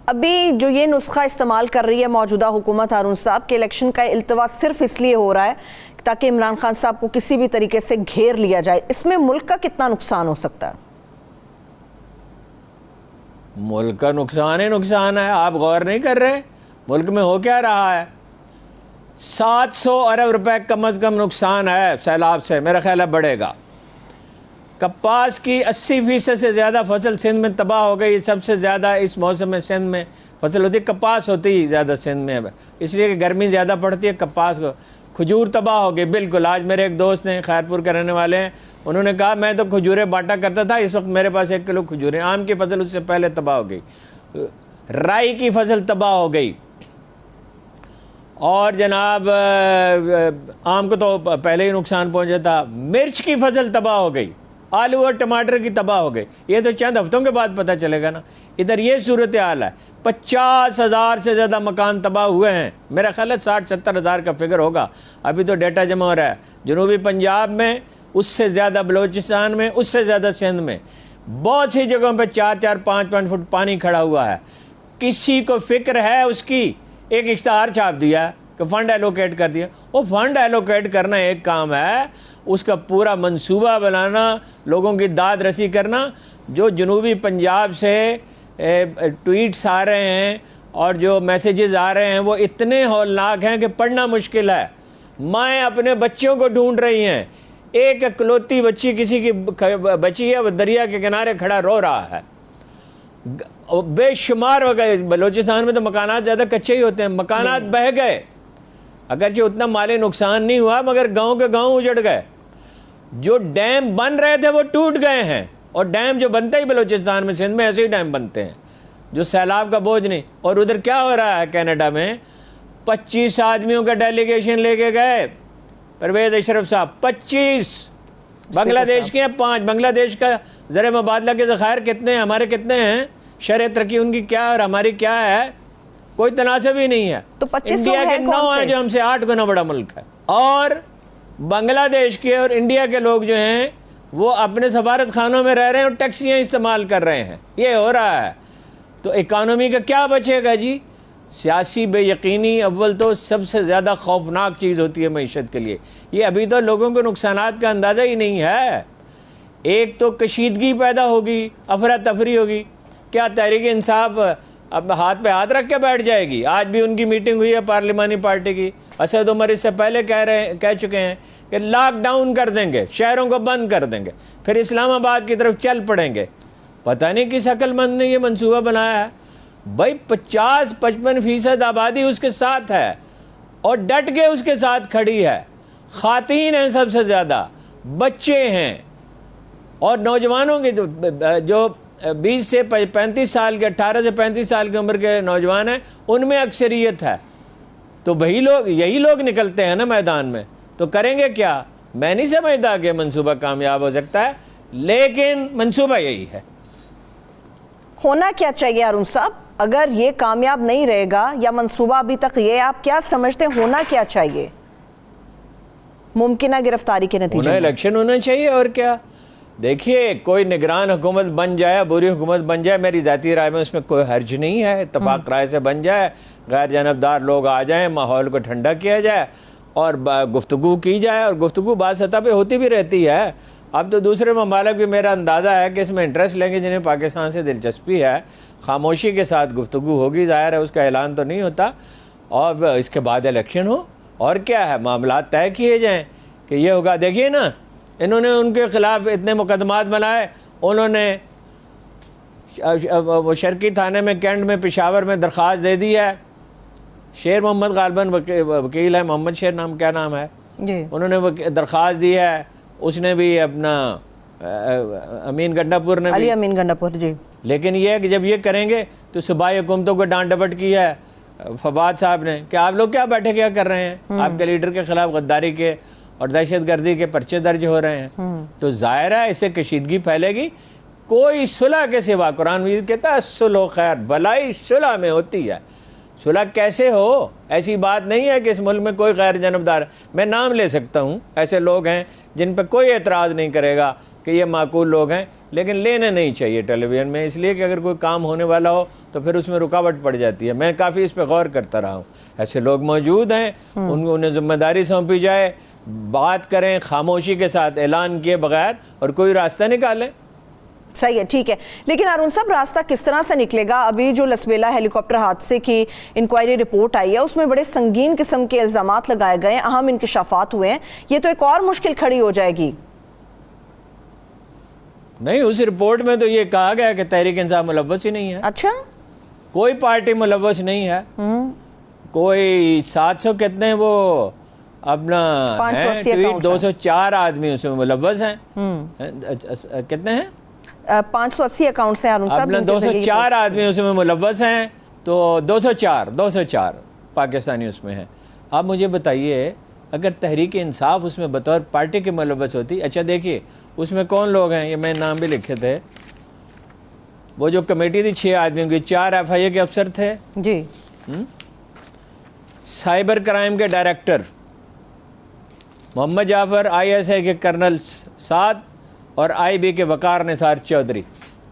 अभी जो ये नुस्खा इस्तेमाल कर रही है मौजूदा हुकूमत हारून साहब के इलेक्शन का इल्तवा सिर्फ इसलिए हो रहा है ताकि इमरान खान साहब को किसी भी तरीके से घेर लिया जाए, इसमें मुल्क का कितना नुकसान हो सकता है? मुल्क का नुकसान ही नुकसान है। आप गौर नहीं कर रहे मुल्क में हो क्या रहा है? 700 अरब रुपए कम अज़ कम नुकसान है सैलाब से, मेरा ख्याल है बढ़ेगा। कपास की 80% से ज़्यादा फसल सिंध में तबाह हो गई। सबसे ज़्यादा इस मौसम में सिंध में फसल होती है, कपास होती ही ज़्यादा सिंध में, इसलिए कि गर्मी ज़्यादा पड़ती है। कपास को खजूर तबाह हो गई बिल्कुल। आज मेरे एक दोस्त हैं, खैरपुर के रहने वाले हैं, उन्होंने कहा मैं तो खजूरें बांटा करता था, इस वक्त मेरे पास 1 किलो खजूरें। आम की फसल उससे पहले तबाह हो गई, राई की फसल तबाह हो गई, और जनाब आम को तो पहले ही नुकसान पहुंचा था। मिर्च की फसल तबाह हो गई, आलू और टमाटर की तबाह हो गई। ये तो चंद हफ्तों के बाद पता चलेगा ना। इधर ये सूरत हाल है। 50,000 से ज़्यादा मकान तबाह हुए हैं। मेरा ख्याल है 60-70 हज़ार का फिगर होगा। अभी तो डेटा जमा हो रहा है। जनूबी पंजाब में उससे ज़्यादा, बलोचिस्तान में उससे ज़्यादा, सिंध में बहुत सी जगहों पे 4-4, 5-5 फुट पानी खड़ा हुआ है। किसी को फिक्र है उसकी? एक इश्तहार छाप दिया कि फ़ंड एलोकेट कर दिया। वो फ़ंड एलोकेट करना एक काम है, उसका पूरा मंसूबा बनाना, लोगों की दाद रसी करना। जो जनूबी पंजाब से ट्वीट्स आ रहे हैं और जो मैसेजेस आ रहे हैं वो इतने हौलनाक हैं कि पढ़ना मुश्किल है। माएँ अपने बच्चों को ढूंढ रही हैं। एक इकलौती बच्ची किसी की बची है, वो दरिया के किनारे खड़ा रो रहा है। बेशुमार हो गए। बलोचिस्तान में तो मकानात ज़्यादा कच्चे ही होते हैं, मकानात बह गए। अगरचे उतना माली नुकसान नहीं हुआ, मगर गांव के गांव उजड़ गए। जो डैम बन रहे थे वो टूट गए हैं, और डैम जो बनते ही बलोचिस्तान में, सिंध में ऐसे ही डैम बनते हैं जो सैलाब का बोझ नहीं। और उधर क्या हो रहा है कनाडा में? 25 आदमियों का डेलीगेशन लेके गए परवेज अशरफ साहब। 25 बांग्लादेश के हैं, 5 बांग्लादेश का ज़र मुबादला के ज़खायर कितने हैं, हमारे कितने हैं, शरह तरक्की उनकी क्या और हमारी क्या है, कोई तनासब ही नहीं है। तो 25 इंडिया के 9 हैं जो हमसे 8 गुना बड़ा मुल्क है। और बांग्लादेश के और इंडिया के लोग जो हैं वो अपने सफारत खानों में रह रहे हैं और टैक्सियाँ इस्तेमाल कर रहे हैं। ये हो रहा है तो इकानमी का क्या बचेगा जी? सियासी बेयकीनी अव्वल तो सबसे ज़्यादा खौफनाक चीज़ होती है मईशत के लिए। ये अभी तो लोगों को नुकसानात का अंदाज़ा ही नहीं है। एक तो कशीदगी पैदा होगी, अफरा तफरी होगी। क्या तहरीक इंसाफ अब हाथ पे हाथ रख के बैठ जाएगी? आज भी उनकी मीटिंग हुई है पार्लिमानी पार्टी की। असद उमर इससे पहले कह चुके हैं कि लॉकडाउन कर देंगे, शहरों को बंद कर देंगे, फिर इस्लामाबाद की तरफ चल पड़ेंगे। पता नहीं किस अक्लमंद ने ये मंसूबा बनाया है। भाई 50-55% आबादी उसके साथ है और डट के उसके साथ खड़ी है। खातीन हैं सबसे ज़्यादा, बच्चे हैं और नौजवानों के जो 20 से 35 साल के, 18 से 35 साल की उम्र के नौजवान हैं, उनमें अक्सरियत है। तो वही लोग, यही लोग निकलते हैं ना मैदान में। तो करेंगे क्या? मैं नहीं समझता कि मंसूबा कामयाब हो सकता है, लेकिन मंसूबा यही है। होना क्या चाहिए हारून साहब अगर ये कामयाब नहीं रहेगा, या मंसूबा अभी तक ये आप क्या समझते हैं होना क्या चाहिए मुमकिन गिरफ्तारी के नतीजे में? इलेक्शन होना चाहिए और क्या। देखिए, कोई निगरान हुकूमत बन जाए, बुरी हुकूमत बन जाए, मेरी ज़ाती राय में उसमें कोई हर्ज नहीं है। इत्तफाक राय से बन जाए, गैर जानबदार लोग आ जाएं, माहौल को ठंडा किया जाए और गुफ्तगू की जाए। और गुफ्तगू बात सतह पे होती भी रहती है। अब तो दूसरे ममालिक भी मेरा अंदाज़ा है कि इसमें इंटरेस्ट लेंगे जिन्हें पाकिस्तान से दिलचस्पी है। खामोशी के साथ गुफ्तगू होगी, ज़ाहिर है उसका ऐलान तो नहीं होता, और इसके बाद इलेक्शन हो। और क्या है, मामला तय किए जाएँ कि ये होगा। देखिए ना, इन्होंने उनके ख़िलाफ़ इतने मुकदमात बनाए। उन्होंने वो शर्की थाने में, कैंट में, पेशावर में दरख्वास्त दे दी है। शेर मोहम्मद गालबन वकील है, मोहम्मद शेर नाम, क्या नाम है, उन्होंने दरख्वास्त दी है। उसने भी अपना अमीन गंडापुर ने भी, अमीन गंडापुर जी। लेकिन ये है कि जब ये करेंगे तो सूबाई हुकूमतों को डांट डपट की है फवाद साहब ने कि आप लोग क्या बैठे क्या कर रहे हैं, आपके लीडर के खिलाफ गद्दारी के और दहशतगर्दी के पर्चे दर्ज हो रहे हैं। तो जाहिर है इससे कशीदगी फैलेगी। कोई सुलह के सिवा, कुरान मजीद कहता है सुलह खैर, भलाई सुलह में होती है। सुलह कैसे हो? ऐसी बात नहीं है कि इस मुल्क में कोई गैर जानबदार, मैं नाम ले सकता हूँ, ऐसे लोग हैं जिन पर कोई एतराज़ नहीं करेगा कि ये माकूल लोग हैं। लेकिन लेने नहीं चाहिए टेलीविज़न में, इसलिए कि अगर कोई काम होने वाला हो तो फिर उसमें रुकावट पड़ जाती है। मैं काफ़ी इस पर गौर करता रहा हूँ। ऐसे लोग मौजूद हैं, उन्हें जिम्मेदारी सौंपी जाए, बात करें खामोशी के साथ, ऐलान किए बगैर, और कोई रास्ता निकालें। सही है, ठीक है। लेकिन अरुण साहब, रास्ता किस तरह से निकलेगा? अभी जो लसबेला हेलीकॉप्टर हादसे की इंक्वायरी रिपोर्ट आई है उसमें बड़े संगीन किस्म के इल्जामात लगाए गए हैं, अहम इंकशाफात हुए हैं, ये तो एक और मुश्किल खड़ी हो जाएगी। नहीं, उस रिपोर्ट में तो ये कहा गया कि तहरीक इंसाफ मुलव्वस ही नहीं है। अच्छा, कोई पार्टी मुलव्वस नहीं है। कोई 700 कितने वो अपना 580 ट्वीट 204 आदमी उसमें मुलव्वस हैं। कितने हैं? 580 अकाउंट्स हैं अरुण साहब। अपना 204 आदमी उसमें मुलव्वस हैं, तो 204 पाकिस्तानी उसमें हैं। आप मुझे बताइए, अगर तहरीक इंसाफ उसमें बतौर पार्टी के मुलव्वस होती। अच्छा देखिए उसमें कौन लोग हैं, ये मैं नाम भी लिखे थे। वो जो कमेटी थी 6 आदमियों की, 4 FIA के अफसर थे जी, साइबर क्राइम के डायरेक्टर मोहम्मद जाफर, ISI के कर्नल 7 और IB के वकार निसार चौधरी।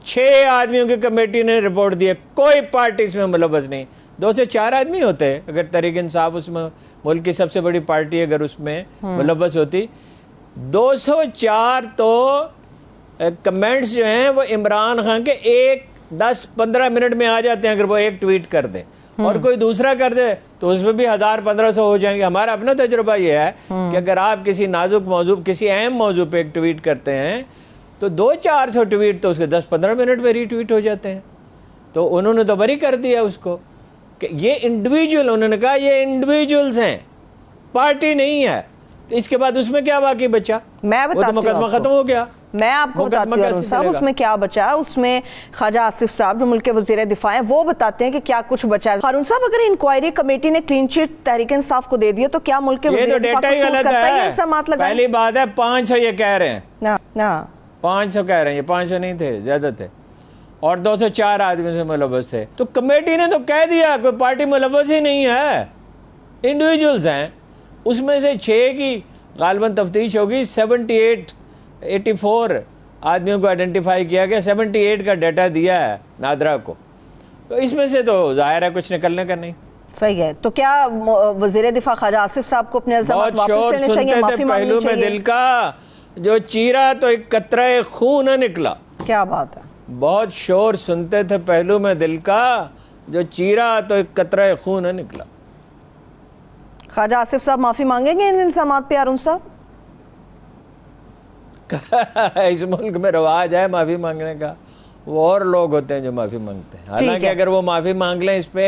6 आदमियों की कमेटी ने रिपोर्ट दी है, कोई पार्टी इसमें मुलव्वस नहीं। 2 से 4 आदमी होते हैं अगर तहरीक इंसाफ उसमें मुल्क की सबसे बड़ी पार्टी अगर उसमें मुलव्वस होती। 204 तो कमेंट्स जो हैं वो इमरान खान के 10-15 मिनट में आ जाते हैं अगर वो एक ट्वीट कर दे, और कोई दूसरा कर दे तो उसमें भी 1000-1500 हो जाएंगे। हमारा अपना तजुर्बा ये है कि अगर आप किसी नाजुक मौजू, किसी अहम मौजू पे एक ट्वीट करते हैं तो 200-400 ट्वीट तो उसके 10-15 मिनट में रीट्वीट हो जाते हैं। तो उन्होंने तो बरी कर दिया उसको कि ये इंडिविजुअल, उन्होंने कहा ये इंडिविजुअल्स हैं, पार्टी नहीं है। तो इसके बाद उसमें क्या बाकी बचा? मैं वो तो मुकदमा खत्म हो गया। मैं आपको बताती हूँ अरुण साहब उसमें क्या बचा। उसमें ख्वाजा आसिफ साहब जो मुल्क के वज़ीर दिफा हैं वो बताते हैं कि क्या कुछ बचा है। अरुण साहब, अगर इंक्वायरी कमेटी ने क्लीन चिट तहरीक इंसाफ को दे दिया तो क्या मुल्क के वज़ीर दिफा को सूट करता है? इल्जामात लगाए। पहली बात है 500 ये कह रहे हैं ना 500 कह रहे हैं, ये 500 नहीं थे, ज्यादा थे, और 204 आदमी से मुलव्वस थे। तो कमेटी ने तो कह दिया कोई पार्टी मुलव्वस ही नहीं है, इंडिविजुअल्स हैं। उसमें से 6 की गालबन तफ्तीश होगी, 84 आदमियों को आइडेंटिफाई किया गया, 78 का डाटा दिया है नादरा को। तो इसमें से तो जाहिर है कुछ निकलने का नहीं। सही है। तो क्या वज़ीर दिफा ख्वाजा आसिफ साहब को अपने इल्जामात वापस लेने चाहिए, माफी मांगनी पहलू में दिल का जो चीरा तो एक कतरा खून न निकला। क्या बात है, बहुत शोर सुनते थे पहलू में दिल का, जो चीरा तो एक कतरा खून न निकला। ख्वाजा आसिफ साहब माफी मांगेंगे इन इल्जामात पे अरुण साहब? इस मुल्क में रवाज है माफी मांगने का, वो और लोग होते हैं जो माफी मांगते हैं। हालांकि अगर वो माफी मांग लें, इस पे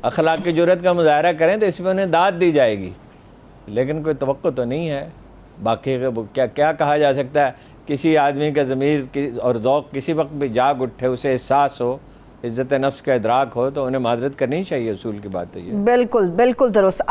अखलाक की जुर्रत का मुजाहरा करें तो इसमें उन्हें दाद दी जाएगी, लेकिन कोई तवक्को तो नहीं है। बाकी क्या क्या कहा जा सकता है? किसी आदमी का ज़मीर और ज़ौक़ किसी वक्त भी जाग उठे, उसे एहसास हो, इज़्ज़त नफ्स का इदराक हो, तो उन्हें मादरत करनी चाहिए। असूल की बात है ये। बिल्कुल बिल्कुल दुरुस्त।